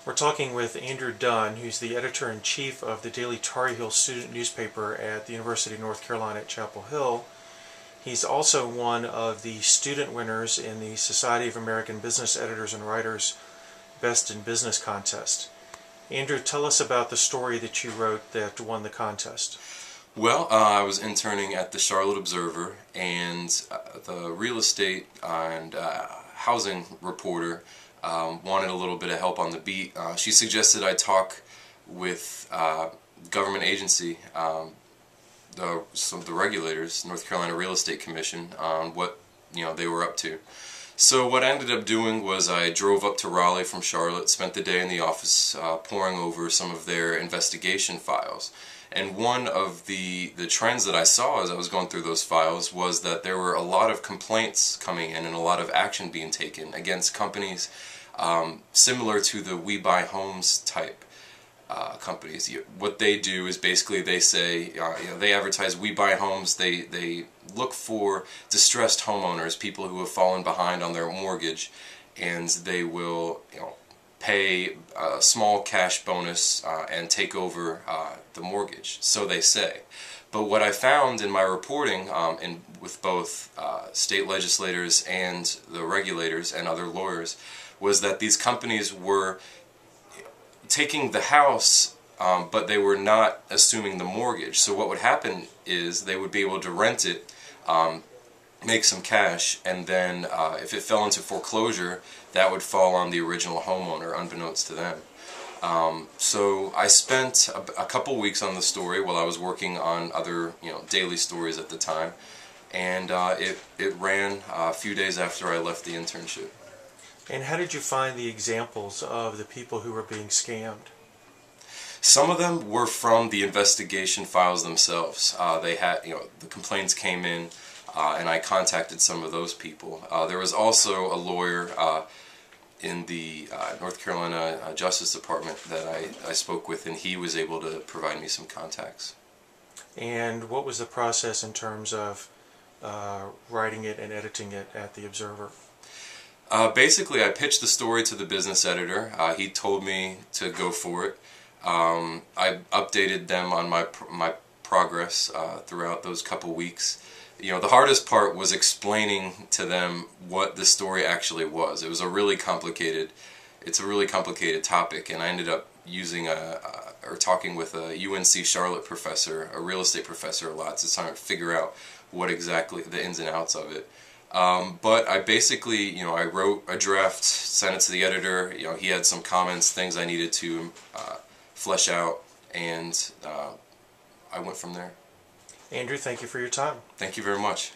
We're talking with Andrew Dunn, who's the editor-in-chief of the daily Tar Heel student newspaper at the University of North Carolina at Chapel Hill. He's also one of the student winners in the Society of American Business Editors and Writers Best in Business contest. Andrew, tell us about the story that you wrote that won the contest. Well, I was interning at the Charlotte Observer, and the real estate and housing reporter wanted a little bit of help on the beat. She suggested I talk with government agency, some of the regulators, North Carolina Real Estate Commission, on what they were up to. So what I ended up doing was I drove up to Raleigh from Charlotte, spent the day in the office poring over some of their investigation files. And one of the trends that I saw as I was going through those files was that there were a lot of complaints coming in and a lot of action being taken against companies similar to the We Buy Homes type companies. What they do is basically they say, they advertise We Buy Homes. They look for distressed homeowners, people who have fallen behind on their mortgage, and they will pay a small cash bonus and take over the mortgage, so they say. But what I found in my reporting with both state legislators and the regulators and other lawyers was that these companies were taking the house, but they were not assuming the mortgage. So what would happen is they would be able to rent it, make some cash, and then if it fell into foreclosure, that would fall on the original homeowner, unbeknownst to them. So I spent a couple weeks on the story while I was working on other daily stories at the time, and it ran a few days after I left the internship. And how did you find the examples of the people who were being scammed? Some of them were from the investigation files themselves. They had, the complaints came in, and I contacted some of those people. There was also a lawyer in the North Carolina Justice Department that I spoke with, and he was able to provide me some contacts. And what was the process in terms of writing it and editing it at the Observer? Basically, I pitched the story to the business editor. He told me to go for it. I updated them on my progress throughout those couple weeks. The hardest part was explaining to them what the story actually was. It was a really complicated topic, and I ended up using or talking with a UNC Charlotte professor, a real estate professor, a lot to try to figure out what exactly the ins and outs of it. But I basically, I wrote a draft, sent it to the editor. He had some comments, things I needed to flesh out, and I went from there. Andrew, thank you for your time. Thank you very much.